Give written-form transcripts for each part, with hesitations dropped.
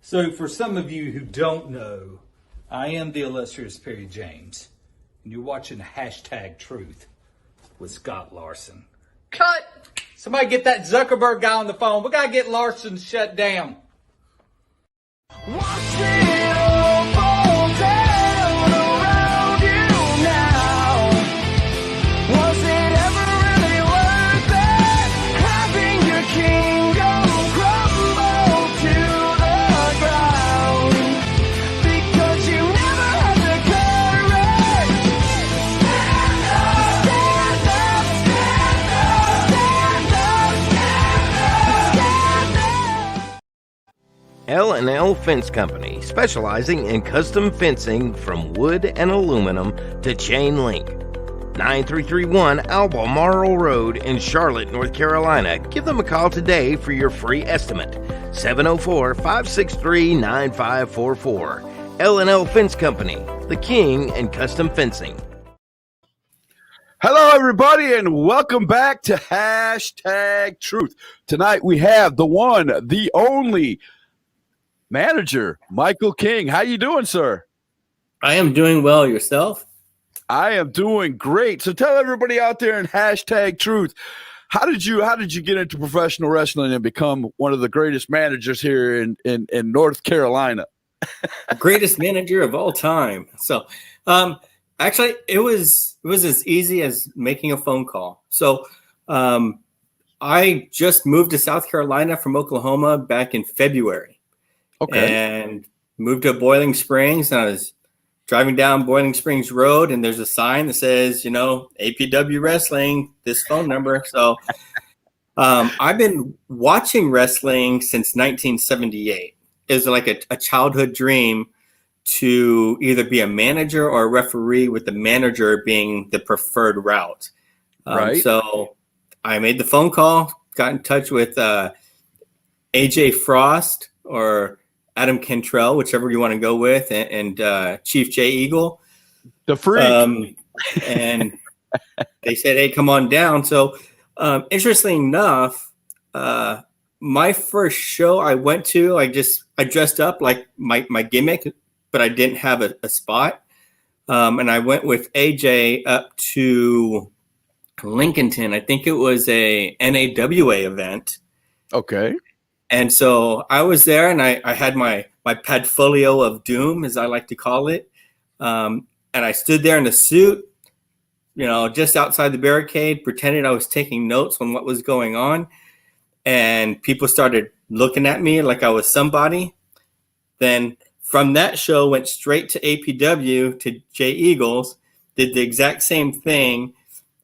So, for some of you who don't know, I am the illustrious Perry James, and you're watching Hashtag Truth with Scott Larson. Cut! Somebody get that Zuckerberg guy on the phone. We gotta get Larson shut down. Watch it all fall down around you now. Was it ever really worth it? Having your kingdom crumble to the ground because you never had the courage. Stand up, stand up, stand up, stand up, stand up. L&L Fence Company, specializing in custom fencing from wood and aluminum to chain link. 9331 Albemarle Road in Charlotte, North Carolina. Give them a call today for your free estimate. 704-563-9544. L&L Fence Company, the king in custom fencing. Hello, everybody, and welcome back to Hashtag Truth. Tonight we have the one, the only manager, Michael King. How you doing, sir? I am doing well. Yourself? I am doing great. So tell everybody out there in Hashtag Truth, how did you get into professional wrestling and become one of the greatest managers here in North Carolina? Greatest manager of all time. So, actually, it was as easy as making a phone call. So, I just moved to South Carolina from Oklahoma back in February. Okay. And moved to Boiling Springs. And I was driving down Boiling Springs Road, and there's a sign that says, APW Wrestling, this phone number. So I've been watching wrestling since 1978. It was like a childhood dream to either be a manager or a referee, with the manager being the preferred route. Right. So I made the phone call, got in touch with AJ Frost or Adam Cantrell, whichever you want to go with, and Chief Jay Eagle. The freak. And they said, hey, come on down. So interestingly enough, my first show I went to, I dressed up like my gimmick, but I didn't have a spot. And I went with AJ up to Lincolnton. I think it was a NAWA event. Okay. And so I was there, and I had my padfolio of doom, as I like to call it. And I stood there in a suit, just outside the barricade, pretending I was taking notes on what was going on. And people started looking at me like I was somebody. Then from that show, went straight to APW to Jay Eagles, did the exact same thing.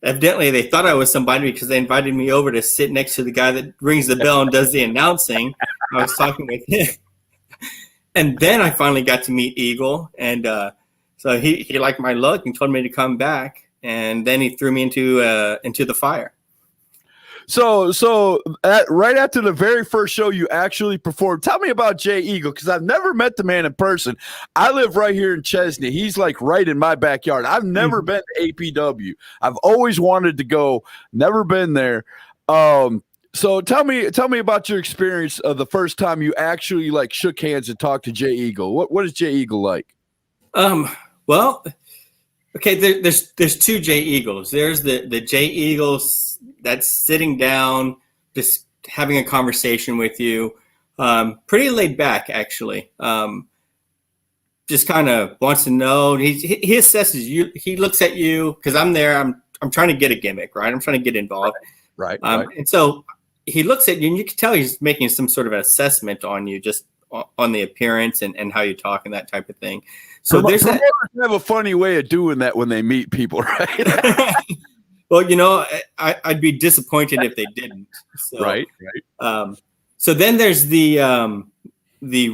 Evidently, they thought I was somebody because they invited me over to sit next to the guy that rings the bell and does the announcing. I was talking with him. And then I finally got to meet Eagle. And so he liked my look and told me to come back. And then he threw me into the fire. So right after the very first show you actually performed, tell me about Jay Eagle, because I've never met the man in person. I live right here in Chesney. He's like right in my backyard. I've never been to APW. I've always wanted to go, never been there. So tell me about your experience of the first time you actually like shook hands and talked to Jay Eagle. What is Jay Eagle like? Well, okay, there's two Jay Eagles. There's the Jay Eagles that's sitting down, just having a conversation with you. Pretty laid back, actually. Just kind of wants to know. He assesses you. He looks at you because I'm there. I'm trying to get a gimmick, right? I'm trying to get involved. Right. And so he looks at you, and you can tell he's making some sort of assessment on you, just on the appearance and how you talk and that type of thing. So Promoters have a funny way of doing that when they meet people, right? Well, I'd be disappointed if they didn't. So, Right. So then there's the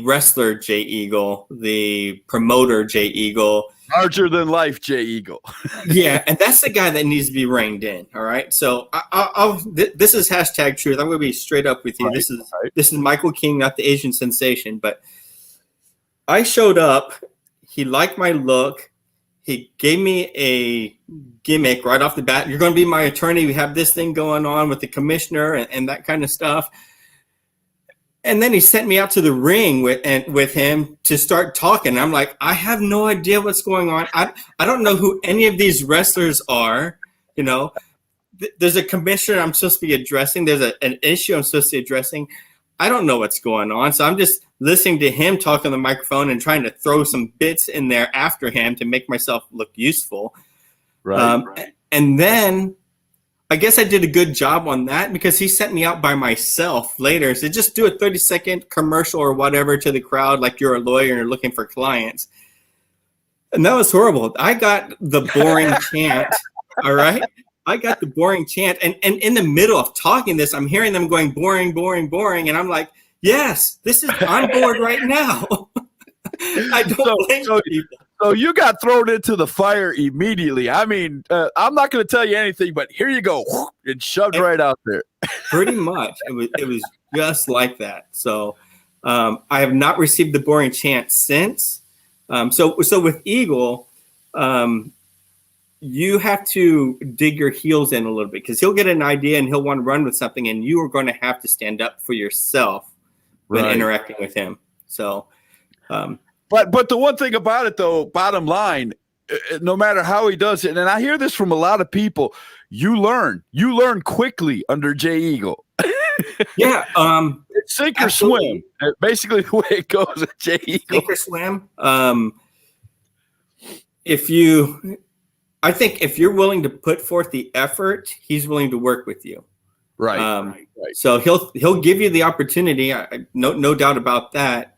wrestler Jay Eagle, the promoter Jay Eagle, Larger than life Jay Eagle. yeah, and that's the guy that needs to be reined in. All right. So this is Hashtag Truth. I'm going to be straight up with you. Right, This is Michael King, not the Asian sensation. But I showed up. He liked my look. He gave me a gimmick right off the bat. You're going to be my attorney. We have this thing going on with the commissioner and that kind of stuff. And then he sent me out to the ring with him to start talking. I'm like, I have no idea what's going on. I don't know who any of these wrestlers are. You know, there's a commissioner I'm supposed to be addressing. There's an issue I'm supposed to be addressing. I don't know what's going on. So I'm just listening to him talk on the microphone and trying to throw some bits in there after him to make myself look useful. Right. And then I guess I did a good job on that because he sent me out by myself later. So just do a 30-second commercial or whatever to the crowd like you're a lawyer and you're looking for clients. And that was horrible. I got the boring chant, all right? I got the boring chant. And in the middle of talking this, I'm hearing them going boring, boring, boring. And I'm like, yes, this is on board right now. I don't blame people. So you got thrown into the fire immediately. I mean, I'm not going to tell you anything, but here you go. And shoved right out there. Pretty much. It was just like that. So I have not received the boring chant since. So with Eagle, you have to dig your heels in a little bit because he'll get an idea and he'll want to run with something, and you are going to have to stand up for yourself when interacting with him. So, but the one thing about it, though, bottom line, no matter how he does it, and I hear this from a lot of people, you learn quickly under Jay Eagle. Yeah, it's sink or swim. Basically, the way it goes at Jay Eagle. Sink or swim. I think if you're willing to put forth the effort, he's willing to work with you. Right. So he'll give you the opportunity. No doubt about that.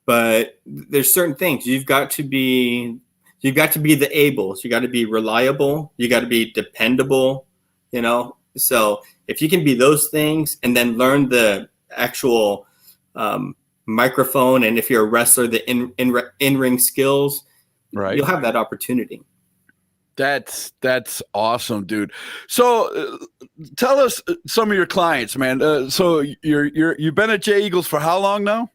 But there's certain things you've got to be the ables. You got to be reliable. You got to be dependable. You know. So if you can be those things and then learn the actual microphone, and if you're a wrestler, the in-ring skills, you'll have that opportunity. That's awesome, dude. So tell us some of your clients, man. So you've been at Jay Eagles for how long now?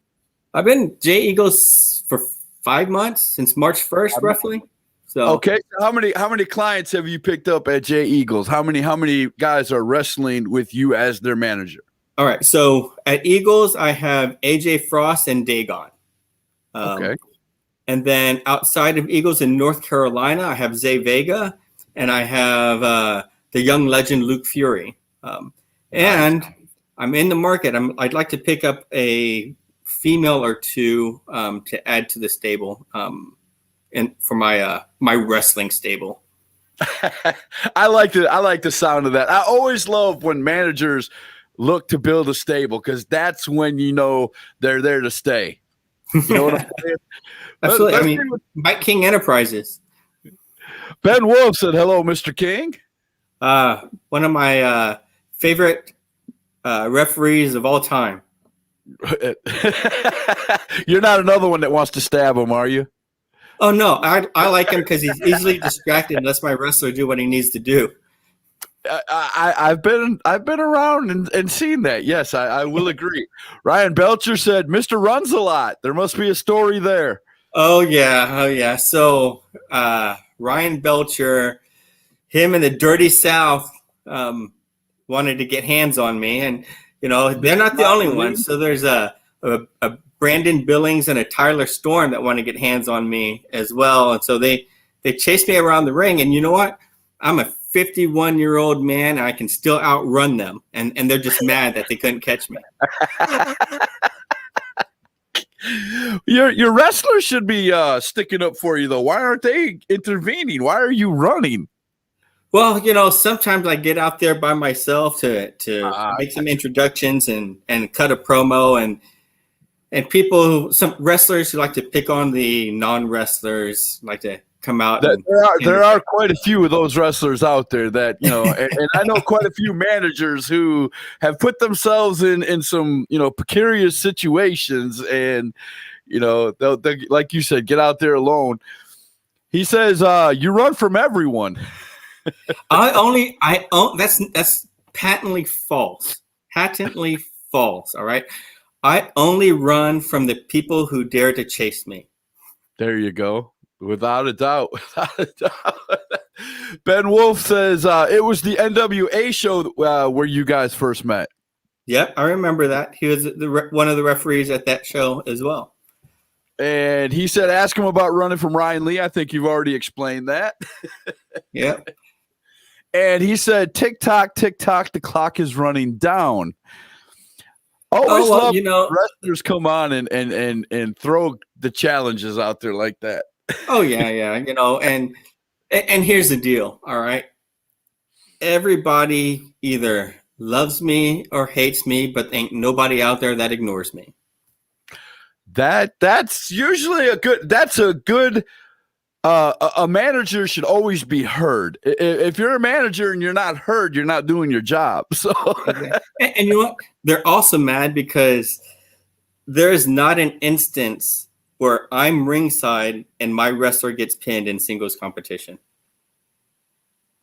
I've been Jay Eagles for 5 months, since March 1st, roughly. So okay, so how many clients have you picked up at Jay Eagles? How many guys are wrestling with you as their manager? All right, so at Eagles, I have AJ Frost and Dagon. Okay. And then outside of Eagles in North Carolina, I have Zay Vega, and I have the young legend Luke Fury. And I'm in the market. I'd like to pick up a female or two to add to the stable, and for my wrestling stable. I like the sound of that. I always love when managers look to build a stable because that's when you know they're there to stay. You know what I'm saying? Absolutely. I mean, Mike King Enterprises. Ben Wolf said, "Hello, Mr. King." One of my favorite referees of all time. You're not another one that wants to stab him, are you? Oh no, I like him because he's easily distracted and lets my wrestler do what he needs to do. I've been around and seen that. Yes, I will agree. Ryan Belcher said, "Mr. Runs a lot. There must be a story there." Oh yeah. So Ryan Belcher, him and the Dirty South wanted to get hands on me, and you know they're not the only ones. So there's a Brandon Billings and a Tyler Storm that want to get hands on me as well, and so they chased me around the ring. And you know what? I'm a 51-year-old man, and I can still outrun them, and they're just mad that they couldn't catch me. Your wrestlers should be sticking up for you, though. Why aren't they intervening? Why are you running? Well, you know, sometimes I get out there by myself to make some introductions and cut a promo, and some wrestlers who like to pick on the non-wrestlers like to come out. There are quite a few of those wrestlers out there that, you know, and I know quite a few managers who have put themselves in some, you know, precarious situations, and, you know, they'll like you said, get out there alone. He says, you run from everyone. That's patently false. Patently false. All right. I only run from the people who dare to chase me. There you go. Without a doubt. Ben Wolf says it was the NWA show where you guys first met. Yep, I remember that. He was one of the referees at that show as well. And he said, ask him about running from Ryan Lee. I think you've already explained that. Yep. And he said, tick tock, the clock is running down. Always well, love you know- wrestlers come on and throw the challenges out there like that. Oh yeah, you know, and here's the deal, all right? Everybody either loves me or hates me, but ain't nobody out there that ignores me. That's usually a good a manager should always be heard. If you're a manager and you're not heard, you're not doing your job. So And you know what? They're also mad because there is not an instance where I'm ringside and my wrestler gets pinned in singles competition.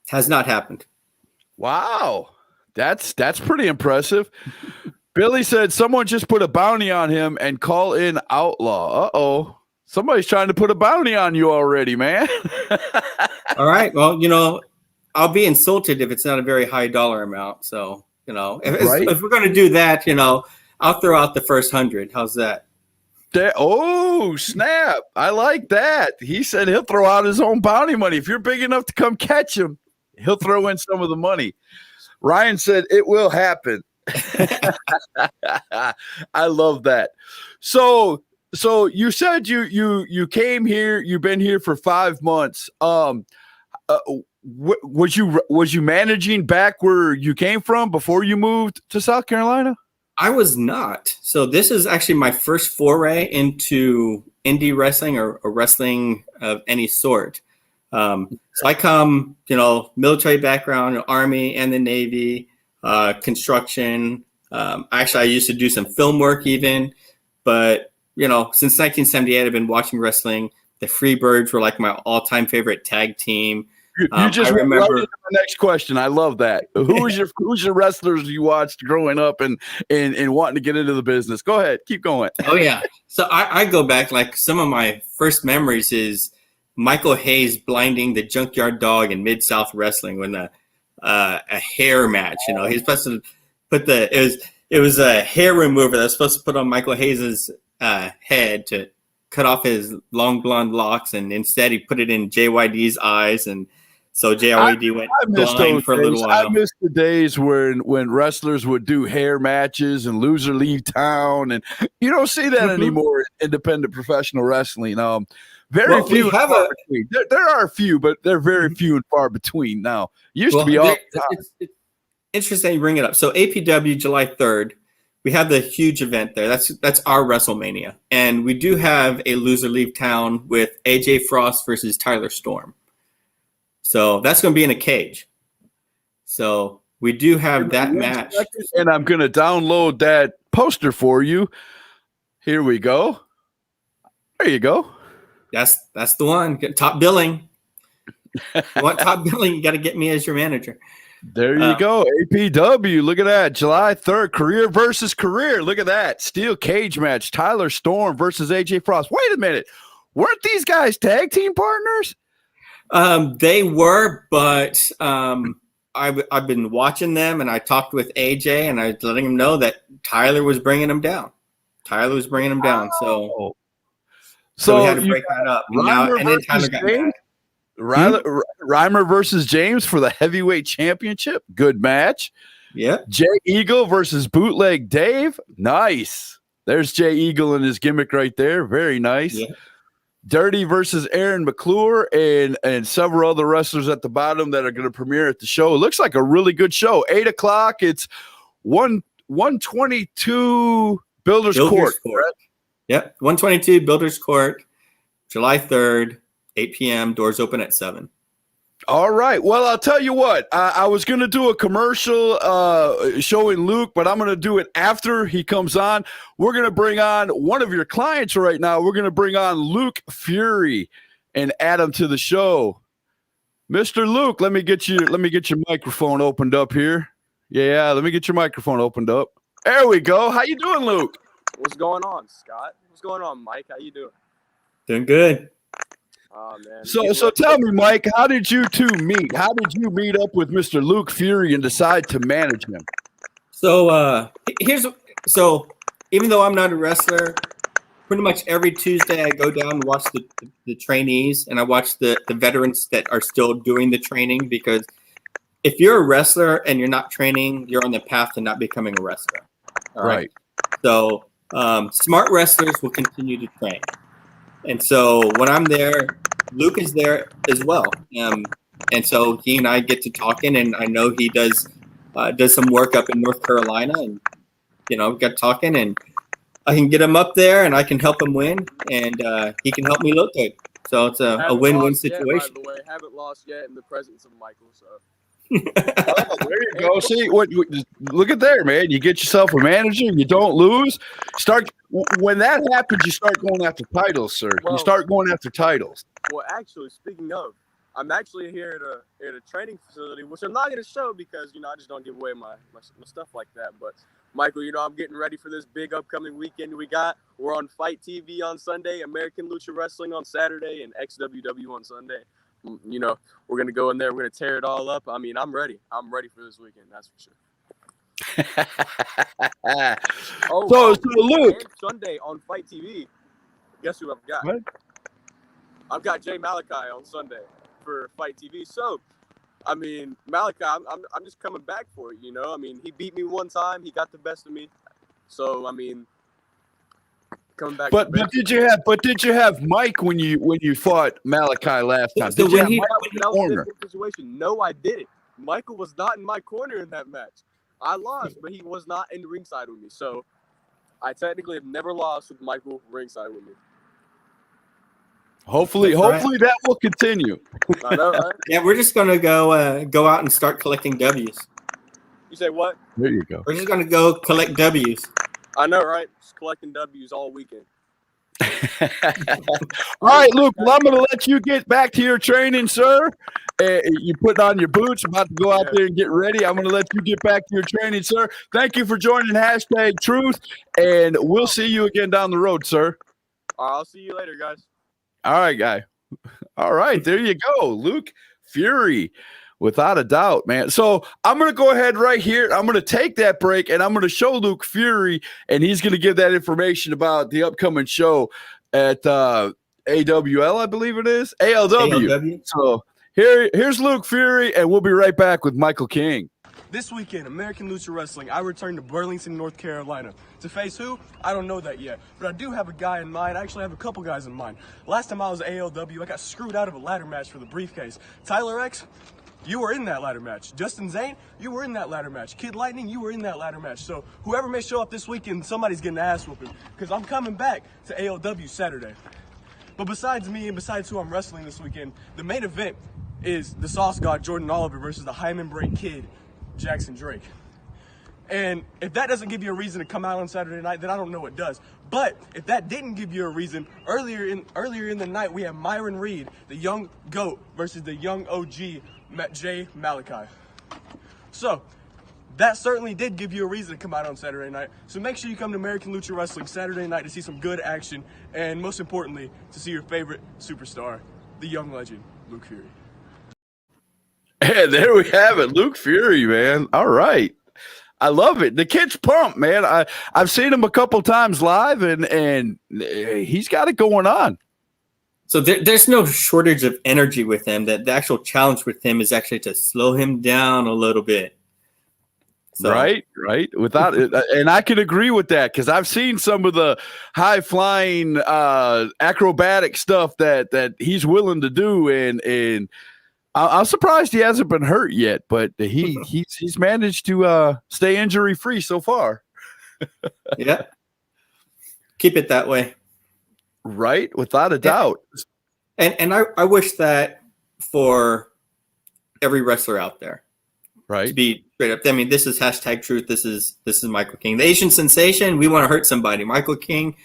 Has not happened. wow. That's pretty impressive. Billy said someone just put a bounty on him and call in outlaw. Uh-oh. Somebody's trying to put a bounty on you already, man. All right. Well, you know, I'll be insulted if it's not a very high dollar amount. So, you know, if we're going to do that, you know, I'll throw out the first 100. How's that? Oh, snap. I like that. He said he'll throw out his own bounty money. If you're big enough to come catch him, he'll throw in some of the money. Ryan said it will happen. I love that. So you said you came here, you've been here for 5 months. Was you managing back where you came from before you moved to South Carolina? I was not. So this is actually my first foray into indie wrestling or wrestling of any sort. So I come, you know, military background, Army and the Navy, construction. Actually, I used to do some film work even, but you know, since 1978, I've been watching wrestling. The Freebirds were like my all-time favorite tag team. You just I remember remember right into the next question. I love that. Who's your wrestlers you watched growing up and wanting to get into the business? Go ahead, keep going. Oh yeah. So I go back, like some of my first memories is Michael Hayes blinding the Junkyard Dog in Mid-South Wrestling when a hair match. You know, he's supposed to put it was a hair remover that was supposed to put on Michael Hayes's head to cut off his long blonde locks, and instead he put it in JYD's eyes, and so JYD went blind for a little while. I miss the days when wrestlers would do hair matches and loser leave town, and you don't see that anymore in independent professional wrestling. Very few. There are a few, but they're very few and far between now. Used to be all. It's interesting you bring it up. So APW July 3rd, we have the huge event there. That's our WrestleMania, and we do have a loser leave town with AJ Frost versus Tyler Storm. So that's going to be in a cage. So we do have that match. And I'm going to download that poster for you. Here we go. There you go. That's the one. Get top billing. You want top billing, you got to get me as your manager. There you go. APW. Look at that. July 3rd. Career versus career. Look at that. Steel cage match. Tyler Storm versus AJ Frost. Wait a minute. Weren't these guys tag team partners? They were, but I've been watching them, and I talked with AJ, and I was letting him know that Tyler was bringing him down. So we had to break that up. And then Tyler got mad. Reimer versus James for the heavyweight championship. Good match. Yeah. Jay Eagle versus Bootleg Dave. Nice. There's Jay Eagle and his gimmick right there. Very nice. Yeah. Dirty versus Aaron McClure and several other wrestlers at the bottom that are going to premiere at the show. It looks like a really good show. 8 o'clock. It's 122 Builders Court. Yep. 122 Builders Court, July 3rd, 8 p.m. Doors open at 7. All right. Well, I'll tell you what. I was going to do a commercial showing Luke, but I'm going to do it after he comes on. We're going to bring on one of your clients right now. We're going to bring on Luke Fury and add him to the show. Mr. Luke, let me get your microphone opened up here. Yeah, let me get your microphone opened up. There we go. How you doing, Luke? What's going on, Scott? What's going on, Mike? How you doing? Doing good. Oh, man. So tell me, Mike, how did you two meet? How did you meet up with Mr. Luke Fury and decide to manage him? So even though I'm not a wrestler, pretty much every Tuesday I go down and watch the trainees, and I watch the veterans that are still doing the training, because if you're a wrestler and you're not training, you're on the path to not becoming a wrestler. All right. So smart wrestlers will continue to train. And so when I'm there, Luke is there as well. And so he and I get to talking, and I know he does some work up in North Carolina, and got talking, and I can get him up there, and I can help him win, and he can help me look good. So it's a win-win situation. By the way, haven't lost yet in the presence of Michael. So There you go. See look at there, man. You get yourself a manager, you don't lose. When that happens, you start going after titles, sir. Well, you start going after titles. well, actually, speaking of, I'm actually here at a training facility, which I'm not going to show because I just don't give away my stuff like that. But Michael, I'm getting ready for this big upcoming weekend we're on Fight TV on Sunday, American Lucha Wrestling on Saturday, and XWW on Sunday. We're going to go in there. We're going to tear it all up. I mean, I'm ready. I'm ready for this weekend. That's for sure. So Luke, and Sunday on Fight TV, guess who I've got? What? I've got Jay Malachi on Sunday for Fight TV. So, I mean, Malachi, I'm just coming back for it, I mean, he beat me one time. He got the best of me. So, I mean, coming back. But did you have Mike when you fought Malachi last time? So Did you have when Mike in your corner? Situation. No, I didn't. Michael was not in my corner in that match. I lost, but he was not in the ringside with me. So, I technically have never lost with Michael ringside with me. Hopefully that will continue. I know, right? Yeah, we're just gonna go out and start collecting W's. You say what? There you go. We're just gonna go collect W's. I know, right? Just collecting W's all weekend. All right, Luke. Well, I'm going to let you get back to your training, sir. You putting on your boots, about to go out there and get ready. I'm going to let you get back to your training, sir. Thank you for joining #Truth, and we'll see you again down the road, sir. I'll see you later, guys. All right, guy. All right, there you go, Luke Fury. Without a doubt, man. So I'm going to go ahead right here. I'm going to take that break, and I'm going to show Luke Fury, and he's going to give that information about the upcoming show at AWL, I believe it is. ALW. So here's Luke Fury, and we'll be right back with Michael King. This weekend, American Lucha Wrestling, I return to Burlington, North Carolina. To face who? I don't know that yet, but I do have a guy in mind. I actually have a couple guys in mind. Last time I was at ALW, I got screwed out of a ladder match for the briefcase. Tyler X, you were in that ladder match. Justin Zane, you were in that ladder match. Kid Lightning, you were in that ladder match. So whoever may show up this weekend, somebody's getting an ass whooping, because I'm coming back to ALW Saturday. But besides me and besides who I'm wrestling this weekend, the main event is the Sauce God Jordan Oliver versus the Hyman Break Kid Jackson Drake. And if that doesn't give you a reason to come out on Saturday night, then I don't know what does. But if that didn't give you a reason, earlier in the night we have Myron Reed, the young GOAT, versus the young OG Jay Malachi. So that certainly did give you a reason to come out on Saturday night. So make sure you come to American Lucha Wrestling Saturday night to see some good action, and most importantly, to see your favorite superstar, the young legend, Luke Fury. And there we have it, Luke Fury, man. All right. I love it. The kid's pumped, man. I've seen him a couple times live, and he's got it going on. So there's no shortage of energy with him. That the actual challenge with him is actually to slow him down a little bit. So. Right. Without it, and I can agree with that, because I've seen some of the high flying acrobatic stuff that he's willing to do, and I'm surprised he hasn't been hurt yet, but he's managed to stay injury free so far. Yeah, keep it that way. Right, without a doubt. And I wish that for every wrestler out there, right, to be straight up. I mean, this is #Truth. This is Michael King, the Asian sensation. We want to hurt somebody. Michael King.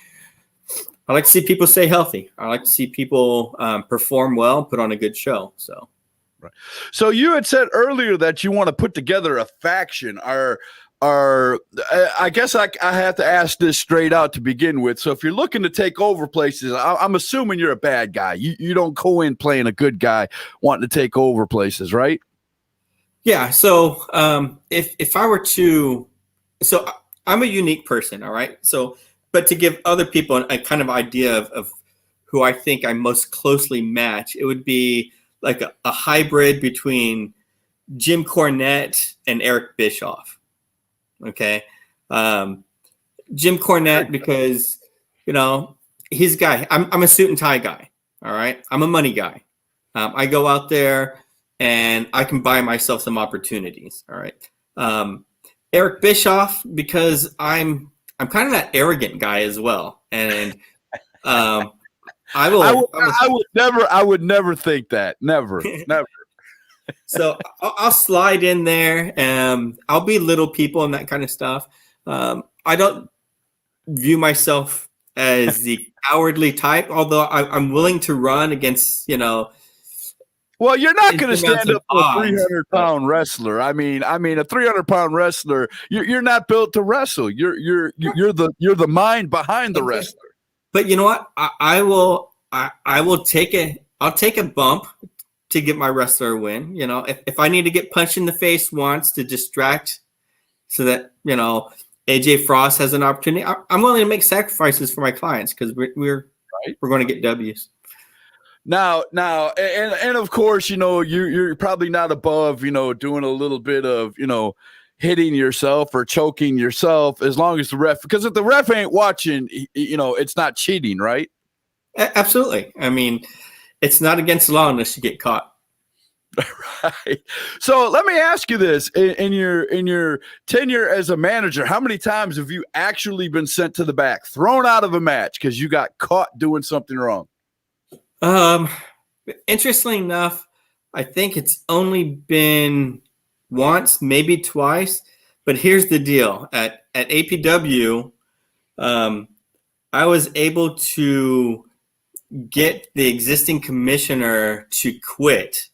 I like to see people stay healthy. I like to see people perform well, put on a good show. So. Right. So you had said earlier that you want to put together a faction. I guess I have to ask this straight out to begin with. So if you're looking to take over places, I'm assuming you're a bad guy. You don't go in playing a good guy wanting to take over places, right? Yeah. So if I were to so I'm a unique person, all right? So, but to give other people a kind of idea of who I think I most closely match, it would be like a hybrid between Jim Cornette and Eric Bischoff. Okay. Jim Cornette, because, you know, he's a guy. I'm a suit and tie guy. All right. I'm a money guy. I go out there and I can buy myself some opportunities. All right. Eric Bischoff, because I'm kind of that arrogant guy as well. And I would never think that. Never. So I'll slide in there. I'll be little people and that kind of stuff. I don't view myself as the cowardly type, although I'm willing to run against, you know. Well, you're not going to stand up to a 300-pound wrestler. I mean, a 300-pound wrestler. You're not built to wrestle. You're the mind behind the wrestler. But you know what? I will take I'll take a bump to get my wrestler a win. You know, if I need to get punched in the face once to distract, so that, you know, AJ Frost has an opportunity, I'm willing to make sacrifices for my clients because we're going to get W's. Now, and of course, you know, you're probably not above, you know, doing a little bit of, you know, hitting yourself or choking yourself, as long as the ref, because if the ref ain't watching, you know, it's not cheating, right? Absolutely. I mean, it's not against the law unless you get caught. Right. So let me ask you this: in your tenure as a manager, how many times have you actually been sent to the back, thrown out of a match because you got caught doing something wrong? Interestingly enough, I think it's only been once, maybe twice. But here's the deal: at APW, I was able to get the existing commissioner to quit.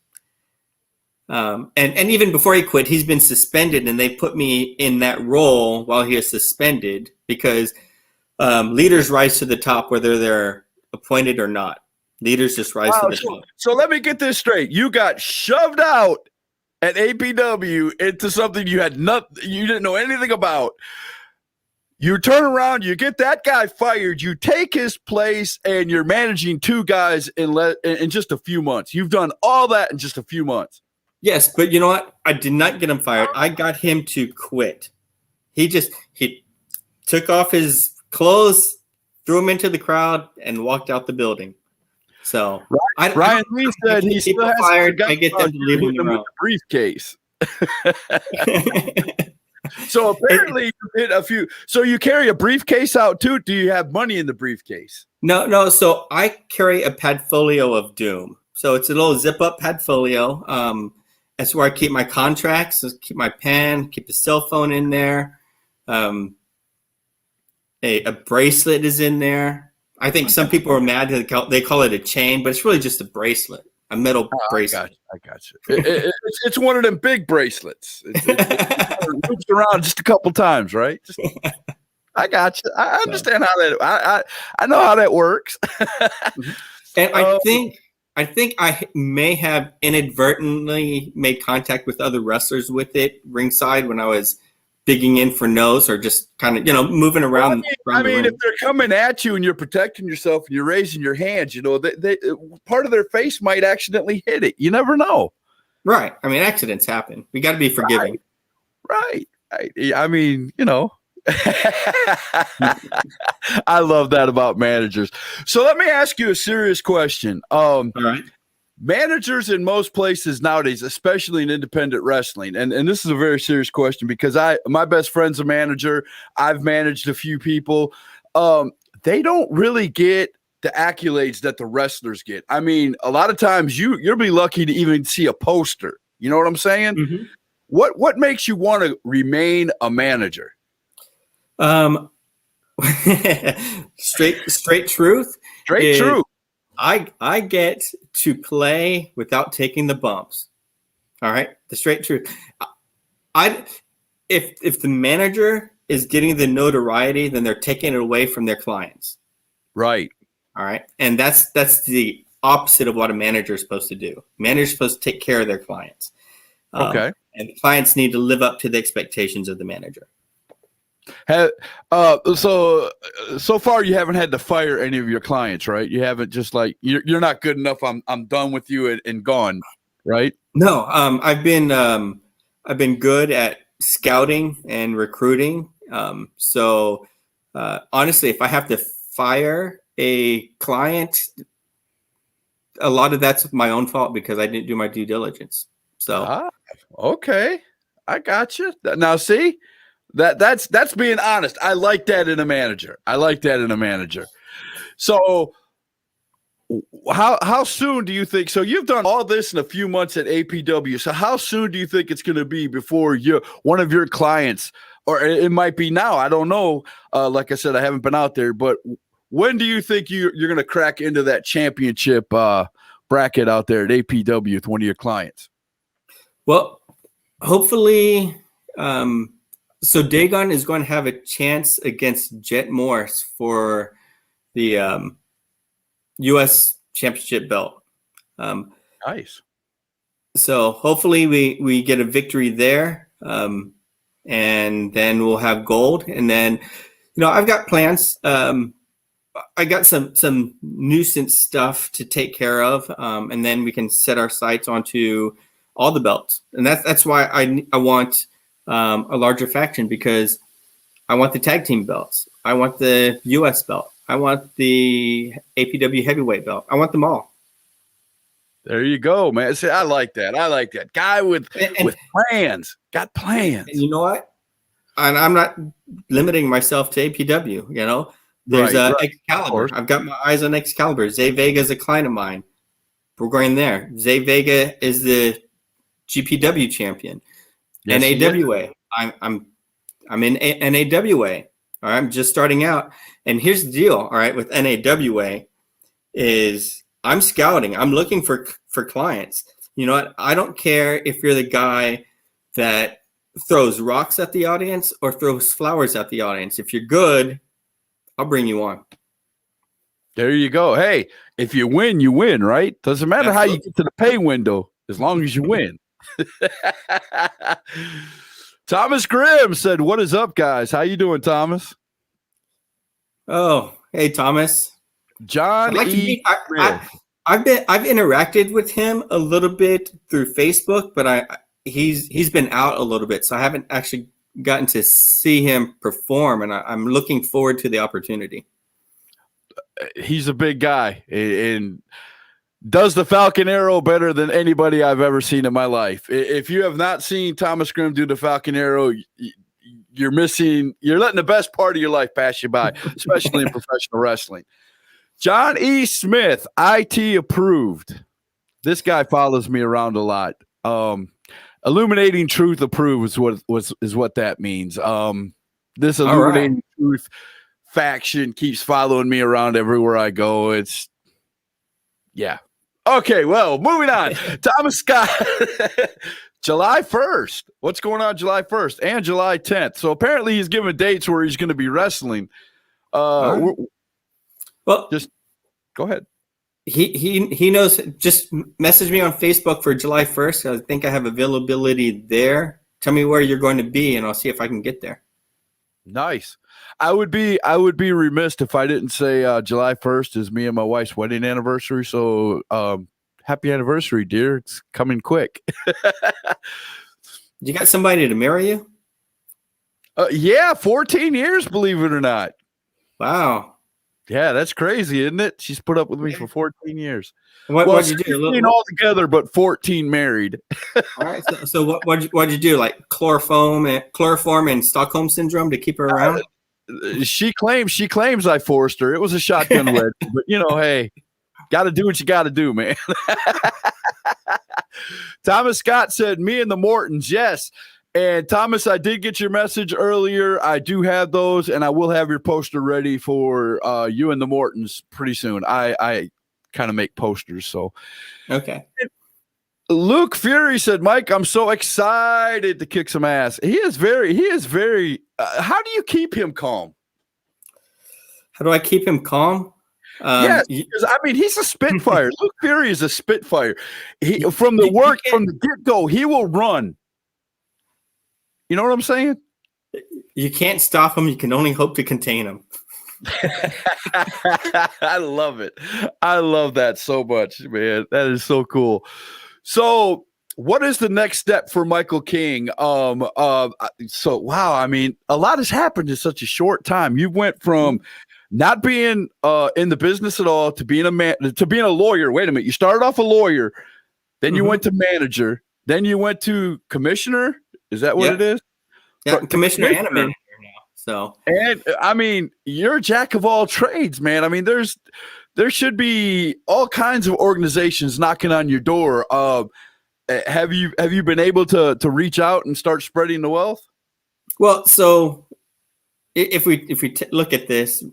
And even before he quit, he's been suspended, and they put me in that role while he is suspended because leaders rise to the top whether they're appointed or not. Leaders just rise to the top. So let me get this straight. You got shoved out at APW into something you didn't know anything about. You turn around, you get that guy fired, you take his place, and you're managing two guys in just a few months. You've done all that in just a few months. Yes, but you know what? I did not get him fired. I got him to quit. He took off his clothes, threw him into the crowd, and walked out the building. So Ryan Lee said he still has fired. I get them to leave him around. Briefcase. So apparently you hit a few. So you carry a briefcase out too? Do you have money in the briefcase? No. So I carry a Padfolio of Doom. So it's a little zip-up Padfolio. That's where I keep my contracts, keep my pen, keep the cell phone in there. A bracelet is in there. I think some people are mad that they call it a chain, but it's really just a bracelet, a metal bracelet. I got you. It's one of them big bracelets. It moves around just a couple times, right? I got you. I understand how that. I know how that works. And I think I may have inadvertently made contact with other wrestlers with it ringside when I was digging in for nose or just kind of, you know, moving around. I mean, if they're coming at you and you're protecting yourself and you're raising your hands, you know, they part of their face might accidentally hit it. You never know. Right. I mean, accidents happen. We got to be forgiving. Right. I mean, you know. I love that about managers. So let me ask you a serious question. All right. Managers in most places nowadays, especially in independent wrestling, and this is a very serious question because my best friend's a manager. I've managed a few people. They don't really get the accolades that the wrestlers get. I mean, a lot of times you'll be lucky to even see a poster. You know what I'm saying? Mm-hmm. What makes you want to remain a manager? Straight truth. Straight truth. I get to play without taking the bumps. All right, the straight truth. If the manager is getting the notoriety, then they're taking it away from their clients. Right. All right, and that's the opposite of what a manager is supposed to do. Manager's supposed to take care of their clients. Okay. And the clients need to live up to the expectations of the manager. So far you haven't had to fire any of your clients, right? You haven't just like you're not good enough. I'm done with you and gone, right? No, I've been good at scouting and recruiting. So honestly, if I have to fire a client, a lot of that's my own fault because I didn't do my due diligence. So okay, I got you. Now see. That's being honest. I like that in a manager. So how soon do you think? So you've done all this in a few months at APW. So how soon do you think it's going to be before one of your clients, or it might be now? I don't know. Like I said, I haven't been out there, but when do you think you're going to crack into that championship bracket out there at APW with one of your clients? Well, hopefully. So Dagon is going to have a chance against Jet Morse for the U.S. Championship belt. Nice. So hopefully we get a victory there, and then we'll have gold. And then, I've got plans. I got some nuisance stuff to take care of, and then we can set our sights onto all the belts. And that's why I want a larger faction, because I want the tag team belts. I want the US belt. I want the APW heavyweight belt. I want them all. There you go, man. See, I like that. Guy with plans. Got plans. And you know what? And I'm not limiting myself to APW, There's Excalibur. I've got my eyes on Excalibur. Zay Vega is a client of mine. We're going there. Zay Vega is the GPW champion. Yes, NAWA. I'm in NAWA. All right, I'm just starting out. And here's the deal. All right, with NAWA is I'm scouting. I'm looking for clients. You know what? I don't care if you're the guy that throws rocks at the audience or throws flowers at the audience. If you're good, I'll bring you on. There you go. Hey, if you win, right? Doesn't matter how you get to the pay window, as long as you win. Thomas Grimm said, "What is up, guys? How you doing, Thomas?" Oh, hey, Thomas. John I've interacted with him a little bit through Facebook, but he's been out a little bit, so I haven't actually gotten to see him perform, and I'm looking forward to the opportunity. He's a big guy and does the Falcon Arrow better than anybody I've ever seen in my life. If you have not seen Thomas Grimm do the Falcon Arrow, you're letting the best part of your life pass you by, especially in professional wrestling. John E. Smith, IT approved. This guy follows me around a lot. Illuminating Truth approved is what that means. This Illuminating Truth faction keeps following me around everywhere I go. Yeah. Okay, well, moving on. Thomas Scott, July 1st. What's going on July 1st and July 10th? So apparently he's given dates where he's going to be wrestling. Well, just go ahead. He knows. Just message me on Facebook for July 1st. I think I have availability there. Tell me where you're going to be, and I'll see if I can get there. Nice. I would be remiss if I didn't say July 1st is me and my wife's wedding anniversary. So happy anniversary, dear. It's coming quick. You got somebody to marry you? Yeah, 14 years, believe it or not. Wow. Yeah, that's crazy, isn't it? She's put up with me for 14 years. What'd you do? 16 all together, but 14 married. All right. So what'd you do? Like chloroform and Stockholm syndrome to keep her around? She claims I forced her. It was a shotgun wedding, but hey, got to do what you got to do, man. Thomas Scott said, "Me and the Mortons, yes." And Thomas, I did get your message earlier. I do have those, and I will have your poster ready for you and the Mortons pretty soon. I kind of make posters, so okay. Luke Fury said, "Mike, I'm so excited to kick some ass." He is very. How do you keep him calm? How do I keep him calm? Yes, because he's a spitfire. Luke Fury is a spitfire. From the get-go, he will run. You know what I'm saying? You can't stop them. You can only hope to contain them. I love it. I love that so much, man. That is so cool. So, what is the next step for Michael King? So wow, I mean, a lot has happened in such a short time. You went from not being in the business at all to being a man to being a lawyer. Wait a minute, you started off a lawyer, then you went to manager, then you went to commissioner. Is that what it is? Yeah, commissioner and a manager now. So, and I mean, you're a jack of all trades, man. I mean, there should be all kinds of organizations knocking on your door. Have you been able to reach out and start spreading the wealth? Well, so if we look at this,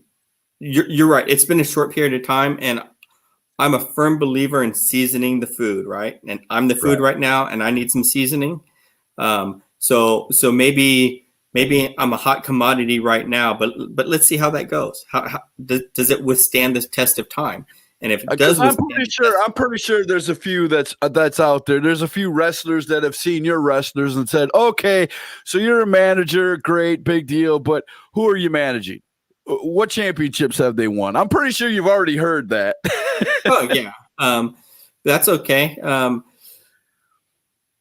you're right. It's been a short period of time, and I'm a firm believer in seasoning the food, right? And I'm the food right now, and I need some seasoning. So maybe I'm a hot commodity right now, but let's see how that goes. How does it withstand the test of time? And if it does, I'm pretty sure there's a few that's out there. There's a few wrestlers that have seen your wrestlers and said, "Okay, so you're a manager, great, big deal, but who are you managing? What championships have they won?" I'm pretty sure you've already heard that. Oh yeah, that's okay.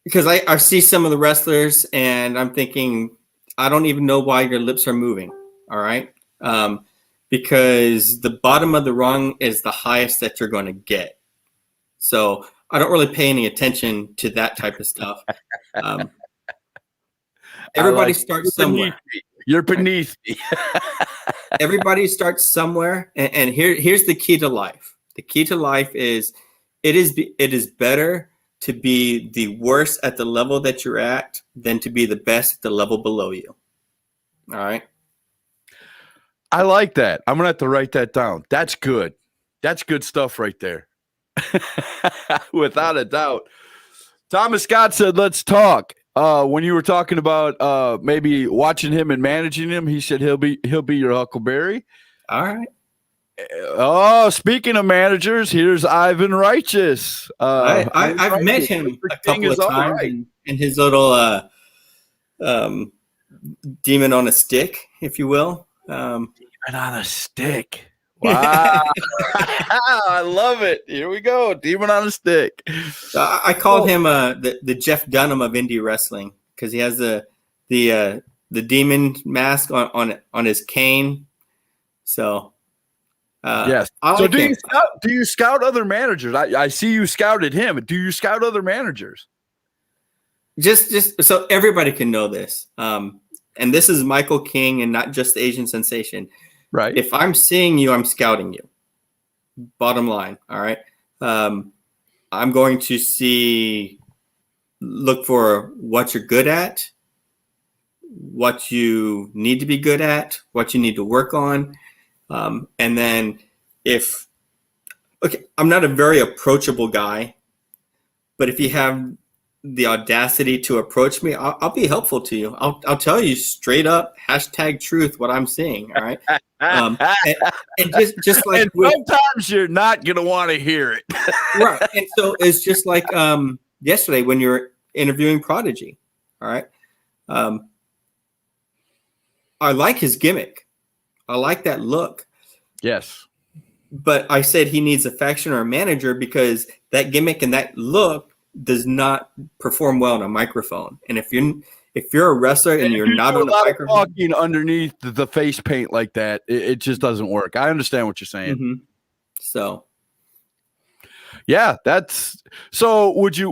Because I see some of the wrestlers and I'm thinking, I don't even know why your lips are moving. All right. Because the bottom of the rung is the highest that you're going to get. So I don't really pay any attention to that type of stuff. Everybody starts somewhere. You're beneath me. Everybody starts somewhere. And here's the key to life. The key to life is it is better to be the worst at the level that you're at than to be the best at the level below you. All right. I like that. I'm going to have to write that down. That's good. That's good stuff right there. Without a doubt. Thomas Scott said, let's talk. When you were talking about maybe watching him and managing him, he said he'll be your Huckleberry. All right. Oh, speaking of managers, here's Ivan Righteous. I've met him a couple of times in his little demon on a stick, if you will. Demon on a stick. Wow. I love it. Here we go. Demon on a stick. I called him the Jeff Dunham of indie wrestling because he has the demon mask on his cane. So yes. So do you scout other managers? I see you scouted him. Do you scout other managers? Just so everybody can know this. And this is Michael King and not just the Asian Sensation. Right. If I'm seeing you, I'm scouting you. Bottom line. All right. I'm going to look for what you're good at, what you need to be good at, what you need to work on. And then I'm not a very approachable guy, but if you have the audacity to approach me, I'll be helpful to you. I'll tell you straight up, #truth, what I'm seeing. All right. And just like and sometimes you're not going to want to hear it. Right. And so it's just like yesterday when you were interviewing Prodigy. All right. I like his gimmick. I like that look. Yes. But I said he needs a faction or a manager because that gimmick and that look does not perform well on a microphone. And if you're a wrestler and you're not on a microphone, talking underneath the face paint like that, it just doesn't work. I understand what you're saying. Mm-hmm. So, yeah, that's so. Would you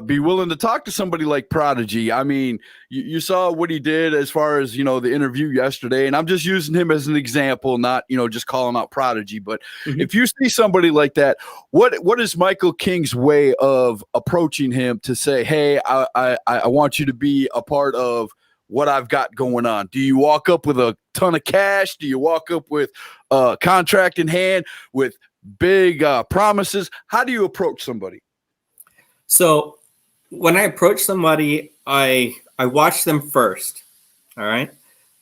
be willing to talk to somebody like Prodigy? I mean, you saw what he did as far as the interview yesterday, and I'm just using him as an example, not just calling out Prodigy. But if you see somebody like that, what is Michael King's way of approaching him to say, "Hey, I want you to be a part of what I've got going on"? Do you walk up with a ton of cash? Do you walk up with a contract in hand with big promises? How do you approach somebody? So when I approach somebody, I watch them first. All right.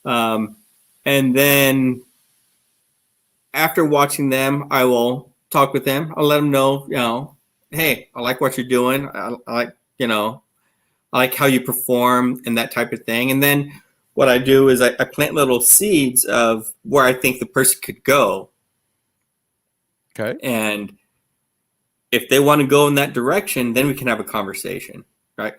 And then after watching them, I will talk with them. I'll let them know, hey, I like what you're doing. I like how you perform and that type of thing. And then what I do is I plant little seeds of where I think the person could go. Okay. And if they want to go in that direction, then we can have a conversation, right?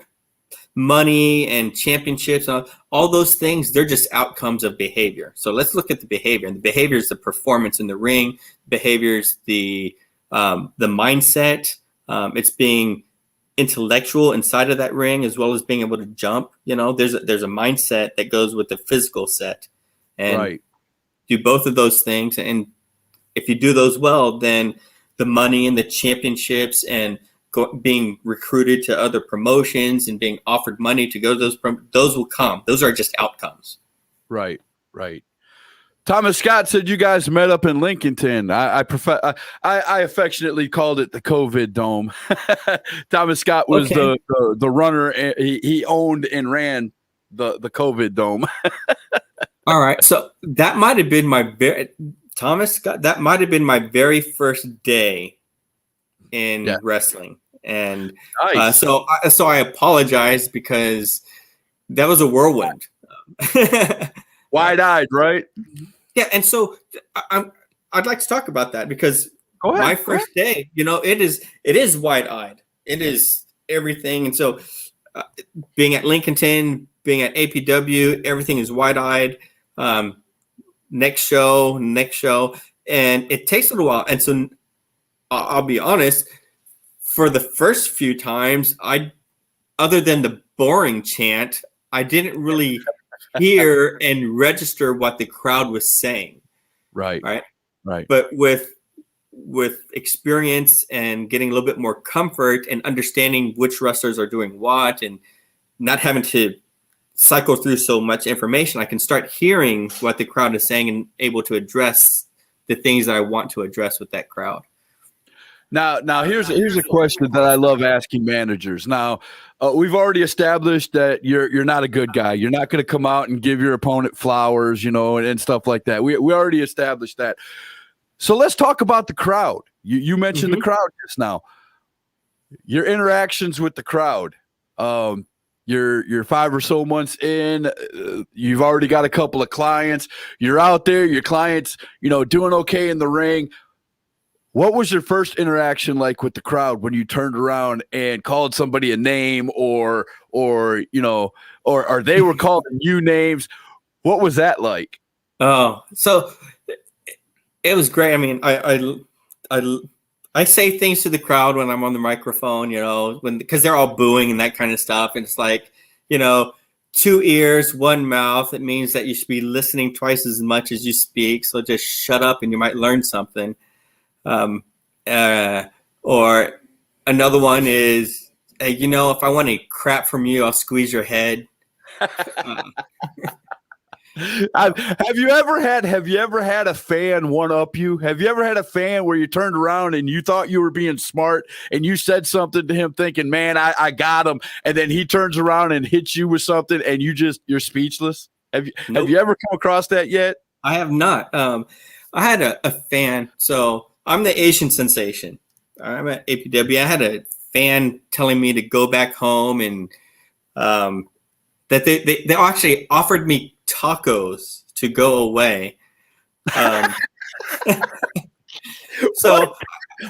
Money and championships, all those things, they're just outcomes of behavior. So let's look at the behavior. And the behavior is the performance in the ring. Behavior is the mindset. It's being intellectual inside of that ring, as well as being able to jump. You know, there's a mindset that goes with the physical set, and do both of those things. And if you do those well, then the money and the championships and being recruited to other promotions and being offered money to go to those will come. Those are just outcomes. Right. Thomas Scott said you guys met up in Lincolnton. I affectionately called it the COVID Dome. Thomas Scott was the runner. He owned and ran the COVID Dome. All right, so that might have been Thomas Scott. That might have been my very first day in wrestling, and nice. So I apologize because that was a whirlwind. Wide-eyed, right? Yeah, and so I'd like to talk about that because my first day, you know, it is wide-eyed. It is everything, and so being at Lincolnton, being at APW, everything is wide-eyed. Next show, and it takes a little while. And so I'll be honest, for the first few times, other than the boring chant, I didn't really hear and register what the crowd was saying. Right. But with experience and getting a little bit more comfort and understanding which wrestlers are doing what and not having to cycle through so much information, I can start hearing what the crowd is saying and able to address the things that I want to address with that crowd. Now here's a question that I love asking managers. Now, we've already established that you're not a good guy. You're not going to come out and give your opponent flowers, you know, and stuff like that. We already established that. So let's talk about the crowd. You mentioned the crowd just now. Your interactions with the crowd. You're 5 or so months in. You've already got a couple of clients. You're out there. Your clients, you know, doing okay in the ring. What was your first interaction like with the crowd when you turned around and called somebody a name or you know, or they were calling you names? What was that like? Oh, so it was great. I mean, I say things to the crowd when I'm on the microphone, you know, because they're all booing and that kind of stuff. And it's like, you know, 2 ears, 1 mouth. It means that you should be listening twice as much as you speak. So just shut up and you might learn something. Or another one is, hey, you know, if I want any crap from you, I'll squeeze your head. Have you ever had a fan one up you? Have you ever had a fan where you turned around and you thought you were being smart and you said something to him thinking, man, I got him, and then he turns around and hits you with something and you're speechless? Have you ever come across that yet? I have not. I had a fan. So I'm the Asian sensation. I'm at APW. I had a fan telling me to go back home and that they actually offered me tacos to go away. So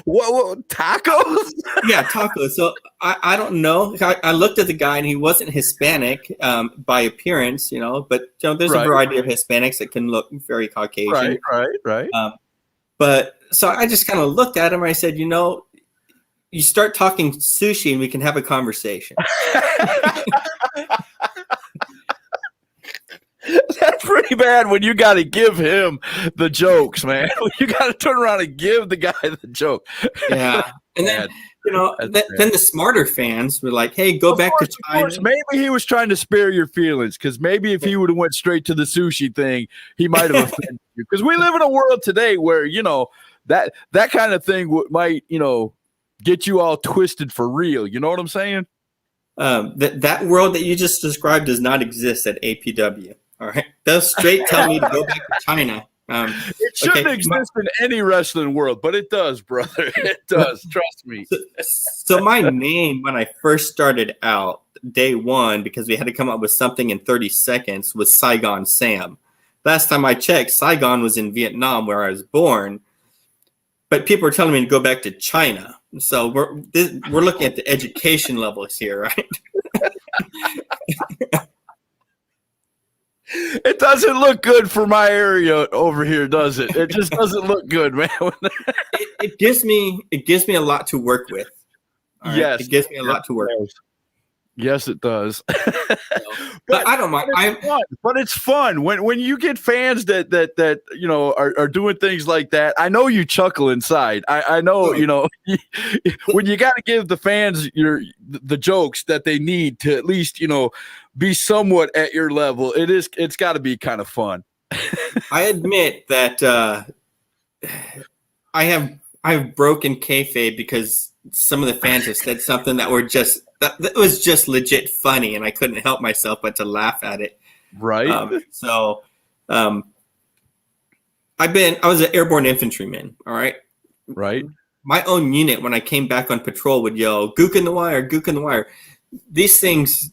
what tacos? Yeah, tacos. So I don't know. I looked at the guy and he wasn't Hispanic by appearance, you know, but you know, there's a variety of Hispanics that can look very Caucasian. Right. But so I just kind of looked at him and I said, you know, you start talking sushi and we can have a conversation. That's pretty bad when you got to give him the jokes, man. You got to turn around and give the guy the joke. Yeah. And then, you know, then the smarter fans were like, hey, go back to China. Maybe he was trying to spare your feelings, because maybe if he would have went straight to the sushi thing, he might have offended you. Because we live in a world today where, you know, that kind of thing might, you know, get you all twisted for real. You know what I'm saying? That world that you just described does not exist at APW. All right. They'll straight tell me to go back to China. It shouldn't exist in any wrestling world, but it does, brother. It does. Trust me. So my name when I first started out, day one, because we had to come up with something in 30 seconds, was Saigon Sam. Last time I checked, Saigon was in Vietnam where I was born, but people are telling me to go back to China. So we're looking at the education levels here, right? It doesn't look good for my area over here, does it? It just doesn't look good, man. it gives me a lot to work with. All right? Yes, it gives me a lot to work with. Yes, it does. But I don't mind. But it's fun when you get fans that you know are doing things like that. I know you chuckle inside. I know, you know, when you got to give the fans the jokes that they need to at least, you know, be somewhat at your level. It's got to be kind of fun. I admit that I have broken kayfabe because some of the fans have said something that was just legit funny, and I couldn't help myself but to laugh at it. Right. I was an airborne infantryman. All right. Right. My own unit, when I came back on patrol, would yell, "Gook in the wire, gook in the wire." These things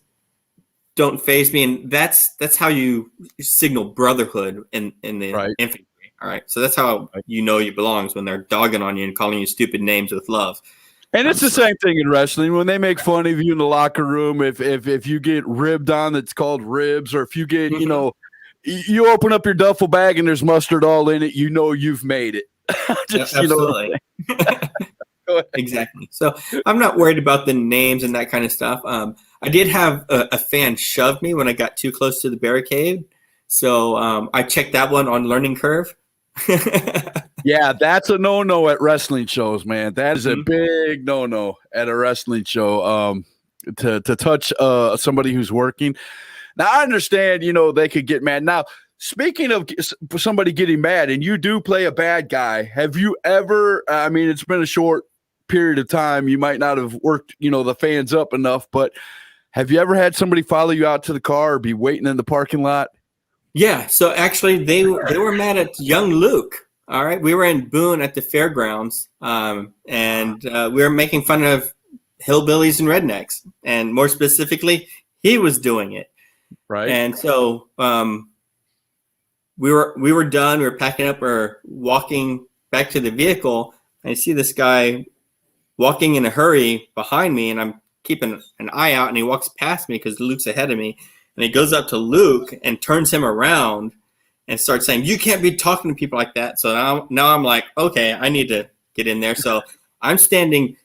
don't faze me, and that's how you signal brotherhood in the infantry. All right. So that's how you know you belongs, when they're dogging on you and calling you stupid names with love. And it's the same thing in wrestling. When they make fun of you in the locker room, if you get ribbed on, that's called ribs, or if you get, you know, you open up your duffel bag and there's mustard all in it, you know you've made it. Absolutely. You know, exactly. So I'm not worried about the names and that kind of stuff. I did have a fan shove me when I got too close to the barricade. So I checked that one on learning curve. Yeah, that's a no-no at wrestling shows, man. That is a big no-no at a wrestling show. To touch somebody who's working. Now, I understand, you know, they could get mad. Now, speaking of somebody getting mad, and you do play a bad guy, have you ever, I mean, it's been a short period of time. You might not have worked, you know, the fans up enough, but have you ever had somebody follow you out to the car or be waiting in the parking lot? Yeah, so actually they were mad at young Luke. All right, we were in Boone at the fairgrounds, and we were making fun of hillbillies and rednecks, and more specifically, he was doing it. Right. And so we were done. We were packing up or walking back to the vehicle, and I see this guy walking in a hurry behind me, and I'm keeping an eye out, and he walks past me because Luke's ahead of me. And he goes up to Luke and turns him around and starts saying, "You can't be talking to people like that." So now I'm like, okay, I need to get in there. So I'm standing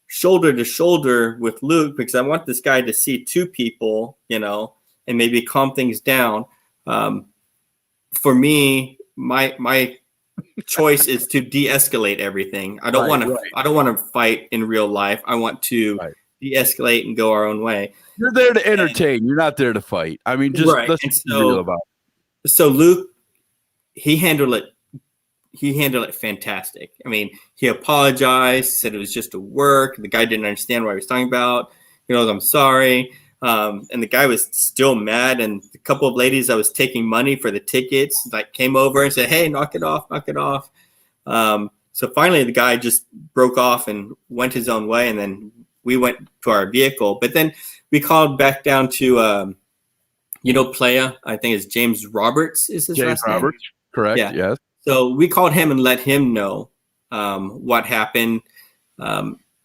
shoulder to shoulder with Luke because I want this guy to see two people, you know, and maybe calm things down. For me, my choice is to de-escalate everything. I don't want to fight in real life. I want to de-escalate and go our own way. You're there to entertain. You're not there to fight. I mean, just let's be real about it. So Luke, he handled it fantastic. I mean, he apologized, said it was just a work. The guy didn't understand what he was talking about. He goes, "I'm sorry." And the guy was still mad. And a couple of ladies that was taking money for the tickets like came over and said, "Hey, knock it off, knock it off." So finally the guy just broke off and went his own way. And then we went to our vehicle, but then we called back down to, Playa. I think it's James Roberts is his last name. Roberts, correct? Yeah. Yes. So we called him and let him know what happened,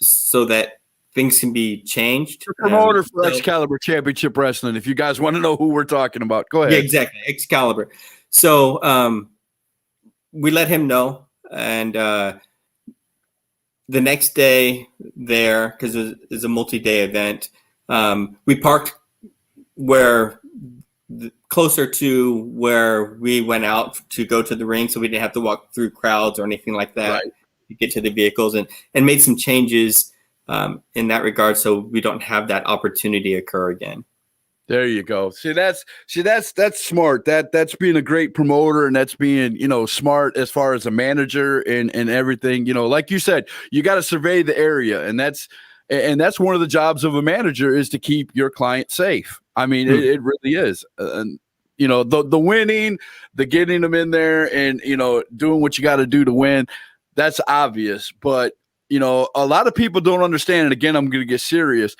so that things can be changed. The promoter for Excalibur Championship Wrestling. If you guys want to know who we're talking about, go ahead. Yeah, exactly, Excalibur. So we let him know, and the next day there, because it's a multi-day event, we parked closer to where we went out to go to the ring, so we didn't have to walk through crowds or anything like that to get to the vehicles, and made some changes in that regard so we don't have that opportunity occur again. There you go. See, that's smart. That's being a great promoter, and that's being, smart as far as a manager and everything. Like you said, you got to survey the area, and that's one of the jobs of a manager is to keep your client safe. I mean, it really is. And You know, the winning, the getting them in there and, you know, doing what you got to do to win, that's obvious. But, you know, a lot of people don't understand. And again, I'm going to get serious.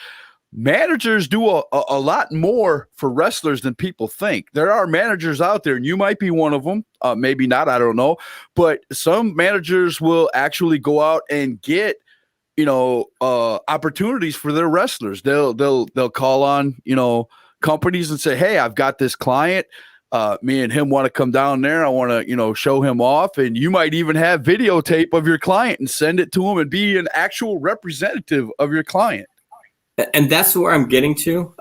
Managers do a lot more for wrestlers than people think. There are managers out there, and you might be one of them. Maybe not, I don't know. But some managers will actually go out and get, you know, opportunities for their wrestlers. They'll call on, you know, companies and say, hey, I've got this client. Me and him want to come down there. I want to, you know, show him off. And you might even have videotape of your client and send it to him and be an actual representative of your client. And that's where I'm getting to.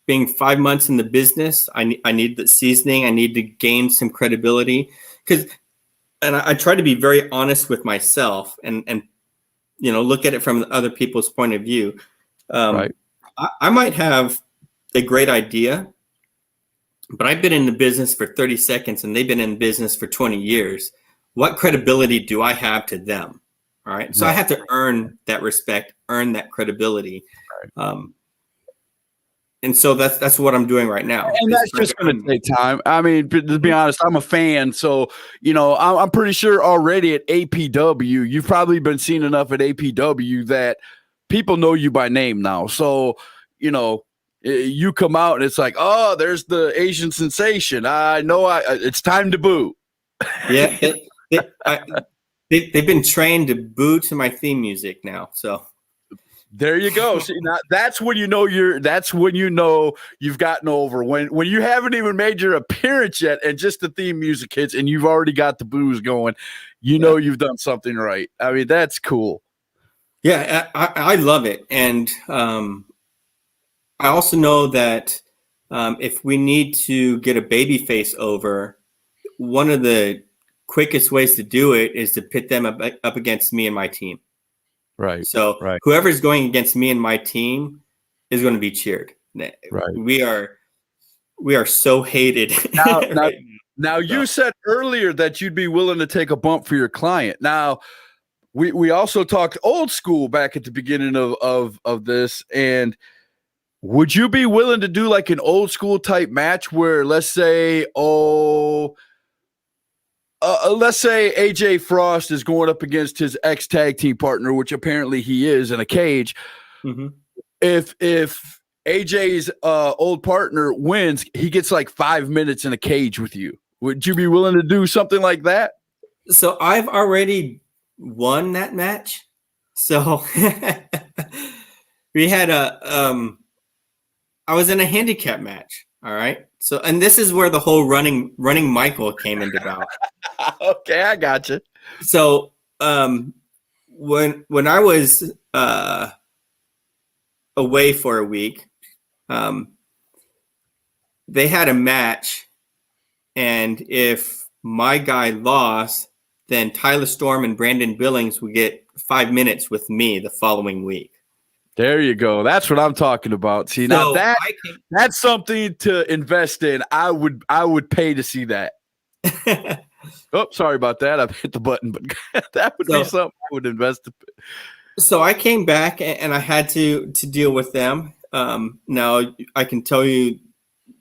Being 5 months in the business, I need the seasoning. I need to gain some credibility and I try to be very honest with myself and you know, look at it from other people's point of view. Right. I might have a great idea, but I've been in the business for 30 seconds and they've been in business for 20 years. What credibility do I have to them? All right. So I have to earn that respect, earn that credibility. And so that's what I'm doing right now. And that's just going to take time. I mean, to be honest, I'm a fan. So, you know, I'm pretty sure already at APW, you've probably been seen enough at APW that people know you by name now. So, you know, you come out and it's like, oh, there's the Asian sensation. I know it's time to boo. Yeah. They've been trained to boo to my theme music now. So there you go. See, now that's when you know you've gotten over when you haven't even made your appearance yet and just the theme music hits and you've already got the boos going. You know you've done something right. I mean, that's cool. Yeah, I love it. And I also know that if we need to get a baby face over, one of the quickest ways to do it is to pit them up against me and my team. Right. So whoever's going against me and my team is going to be cheered. Right. We are so hated. Now you said earlier that you'd be willing to take a bump for your client. Now we also talked old school back at the beginning of this. And would you be willing to do like an old school type match where let's say AJ Frost is going up against his ex tag team partner, which apparently he is in a cage. Mm-hmm. If AJ's old partner wins, he gets like 5 minutes in a cage with you. Would you be willing to do something like that? So I've already won that match. So we had I was in a handicap match. All right. So, and this is where the whole running Michael came into about. Okay, I got you. So, when I was away for a week, they had a match, and if my guy lost, then Tyler Storm and Brandon Billings would get 5 minutes with me the following week. There you go. That's what I'm talking about. See, now that's something to invest in. I would pay to see that. Oh, sorry about that. I've hit the button, but that would be something I would invest in. So I came back and I had to deal with them. Now I can tell you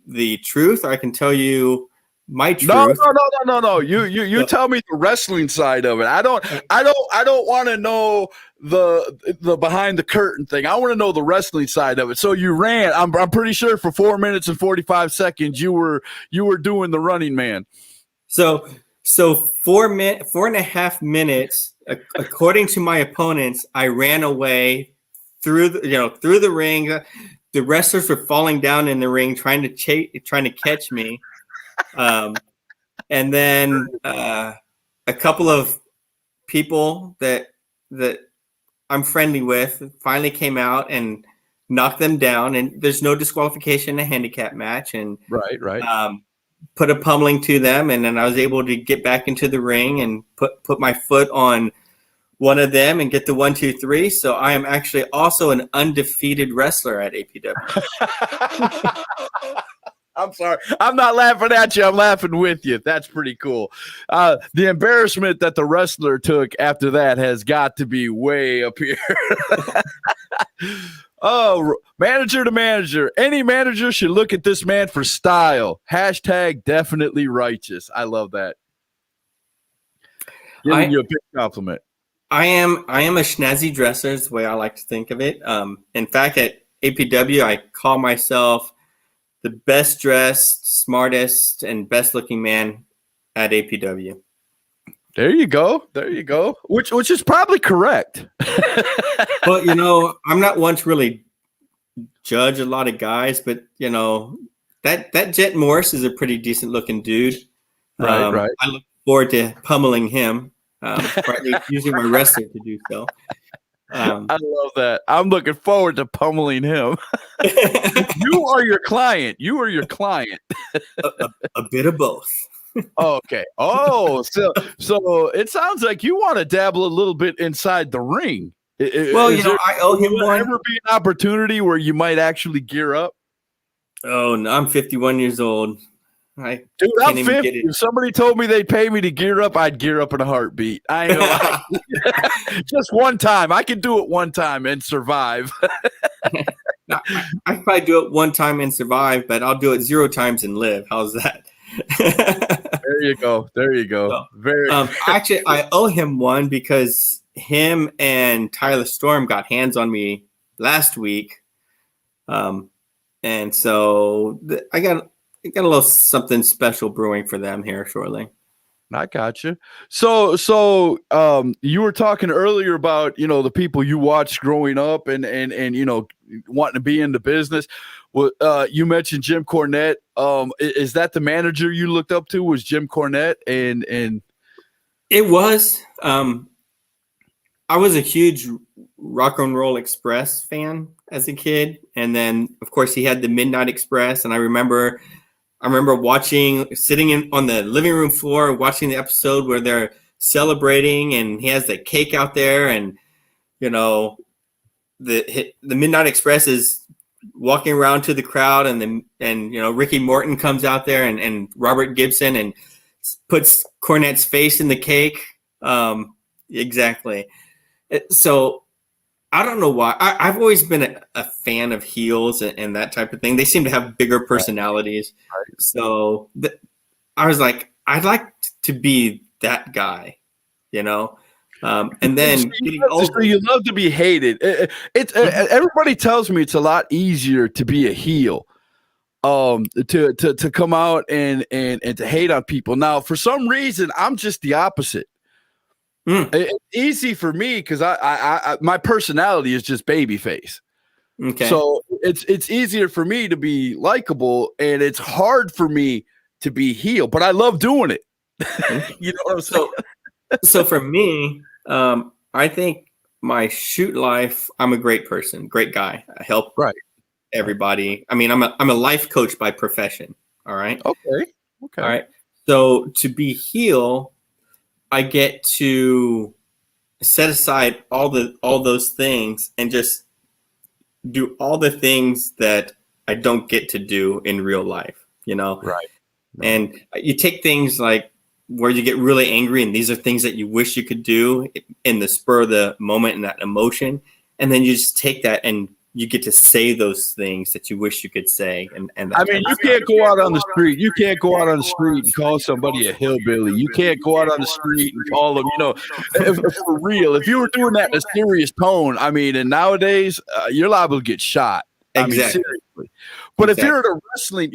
the truth, or I can tell you my truth. No. You tell me the wrestling side of it. I don't want to know the behind the curtain thing. I want to know the wrestling side of it. So you ran. I'm pretty sure for 4 minutes and 45 seconds you were doing the running man. So 4.5 minutes, according to my opponents, I ran away through the ring. The wrestlers were falling down in the ring, trying to catch me. And then a couple of people that I'm friendly with finally came out and knocked them down. And there's no disqualification in a handicap match. And right. Put a pummeling to them, and then I was able to get back into the ring and put my foot on one of them and get the 1, 2, 3. So I am actually also an undefeated wrestler at APW. I'm sorry. I'm not laughing at you. I'm laughing with you. That's pretty cool. The embarrassment that the wrestler took after that has got to be way up here. Oh, manager to manager. Any manager should look at this man for style. Hashtag definitely righteous. I love that. Giving you a big compliment. I am a snazzy dresser is the way I like to think of it. In fact, at APW, I call myself the best dressed, smartest, and best looking man at APW. There you go. There you go. Which is probably correct. Well, you know, I'm not one to really judge a lot of guys, but you know, that Jet Morris is a pretty decent looking dude. Right. I look forward to pummeling him. Partly using my wrestling to do so. I love that. I'm looking forward to pummeling him. You are your client. You are your client. a bit of both. Okay. Oh, so it sounds like you want to dabble a little bit inside the ring. Well, you know, I owe him will one. ever be an opportunity where you might actually gear up? Oh, no, I'm 51 years old. Dude, I'm 50. If somebody told me they'd pay me to gear up, I'd gear up in a heartbeat. I know. Just one time. I can do it one time and survive. I probably do it one time and survive, but I'll do it 0 times and live. How's that? There you go. There you go. So, Very. Actually, I owe him one because him and Tyler Storm got hands on me last week. And so I got a little something special brewing for them here shortly. I got you. So you were talking earlier about, you know, the people you watched growing up and you know, wanting to be in the business. Well, you mentioned Jim Cornette. Is that the manager you looked up to? Was Jim Cornette? And it was. I was a huge Rock and Roll Express fan as a kid, and then of course he had the Midnight Express, and I remember sitting on the living room floor watching the episode where they're celebrating, and he has the cake out there, and you know the Midnight Express is walking around to the crowd, and you know Ricky Morton comes out there, and Robert Gibson, and puts Cornette's face in the cake. Exactly. So I don't know why. I've always been a fan of heels and that type of thing. They seem to have bigger personalities. Right. So I was like, I'd like to be that guy, you know? And then so you love to be hated. Everybody tells me it's a lot easier to be a heel, to come out and to hate on people. Now, for some reason, I'm just the opposite. It's easy for me because I my personality is just babyface. Okay. So it's easier for me to be likable, and it's hard for me to be heel, but I love doing it. You know what I'm saying? So for me, I think my shoot life, I'm a great person, great guy. I help everybody. I mean, I'm a life coach by profession. All right. Okay. All right. So to be heel, I get to set aside all those things and just do all the things that I don't get to do in real life, you know? Right. And you take things like where you get really angry, and these are things that you wish you could do in the spur of the moment and that emotion. And then you just take that and you get to say those things that you wish you could say. And I mean, you can't go out on the street. You can't go out on the street and call somebody a hillbilly. You can't go out on the street and call them, you know, for real. If you were doing that in a serious tone, I mean, and nowadays you're liable to get shot. Exactly. I mean, seriously. But if you're at a wrestling,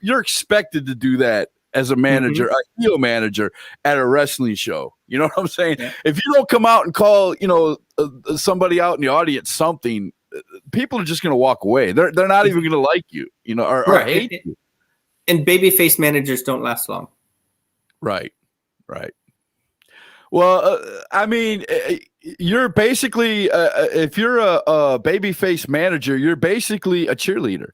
you're expected to do that as a manager, a heel manager at a wrestling show. You know what I'm saying? Yeah. If you don't come out and call, you know, somebody out in the audience something, people are just going to walk away. They're not even going to like you, you know, or hate you. And babyface managers don't last long. Right. Well, I mean, you're basically, if you're a babyface manager, you're basically a cheerleader.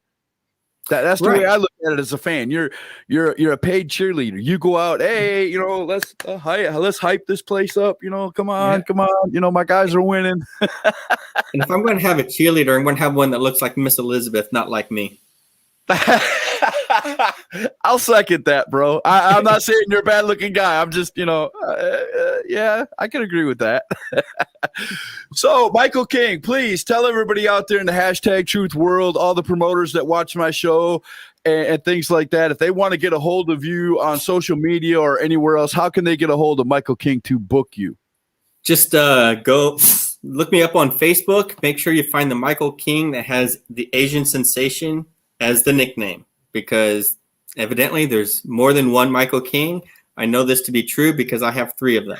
That's the way I look at it as a fan. You're a paid cheerleader. You go out, hey, you know, let's hype this place up. You know, come on. You know, my guys are winning. And if I'm going to have a cheerleader, I'm going to have one that looks like Miss Elizabeth, not like me. I'll second that, bro. I'm not saying you're a bad looking guy. I'm just, you know, Yeah, I can agree with that. So, Michael King, please tell everybody out there in the hashtag Truth World, all the promoters that watch my show and things like that, if they want to get a hold of you on social media or anywhere else, how can they get a hold of Michael King to book you? Just go look me up on Facebook. Make sure you find the Michael King that has the Asian Sensation as the nickname, because evidently there's more than one Michael King. I know this to be true because I have 3 of them.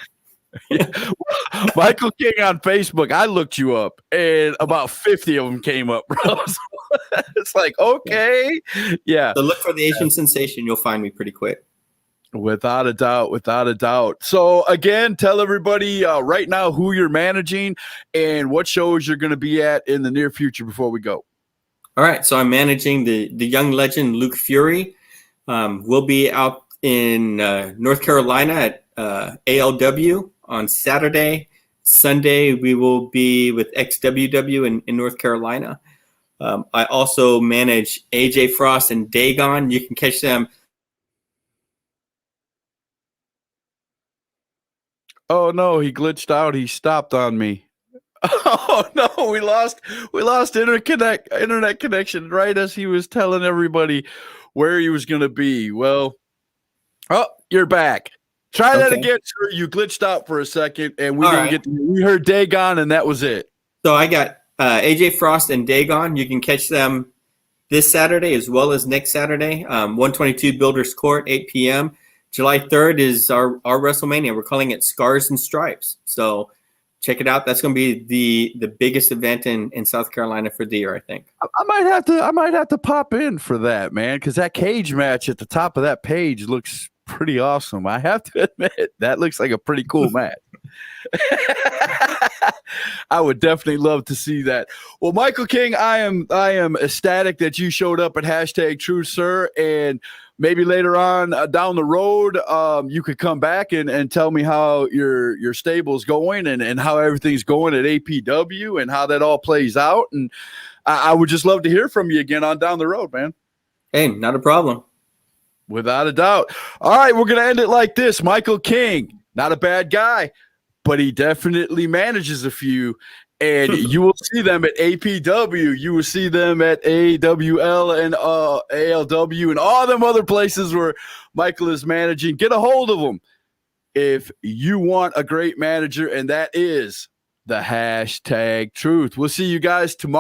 Michael King on Facebook. I looked you up, and about 50 of them came up, bro. So it's like, okay, yeah. So look for the Asian Sensation. You'll find me pretty quick. Without a doubt, without a doubt. So again, tell everybody right now who you're managing and what shows you're going to be at in the near future before we go. All right, so I'm managing the young legend Luke Fury. We'll be out in North Carolina at ALW on Saturday. Sunday, we will be with XWW in North Carolina. I also manage AJ Frost and Dagon. You can catch them. Oh no, he glitched out. He stopped on me. Oh no, we lost internet connection right as he was telling everybody where he was going to be. Well, oh, you're back. Try that again, sir. You glitched out for a second, and we we heard Dagon, and that was it. So I got AJ Frost and Dagon. You can catch them this Saturday as well as next Saturday, 122 Builders Court, 8 p.m. July 3rd is our WrestleMania. We're calling it Scars and Stripes. So check it out. That's going to be the biggest event in South Carolina for the year, I think. I might have to pop in for that, man, because that cage match at the top of that page looks pretty awesome. I have to admit, that looks like a pretty cool match. I would definitely love to see that. Well, Michael King, I am ecstatic that you showed up at hashtag Truth, sir, and maybe later on down the road, you could come back and tell me how your stable's going and how everything's going at APW and how that all plays out. And I would just love to hear from you again on down the road, man. Hey, not a problem. Without a doubt. All right, we're going to end it like this. Michael King, not a bad guy, but he definitely manages a few. And you will see them at APW. You will see them at AWL and ALW and all them other places where Michael is managing. Get a hold of him if you want a great manager, and that is the hashtag Truth. We'll see you guys tomorrow.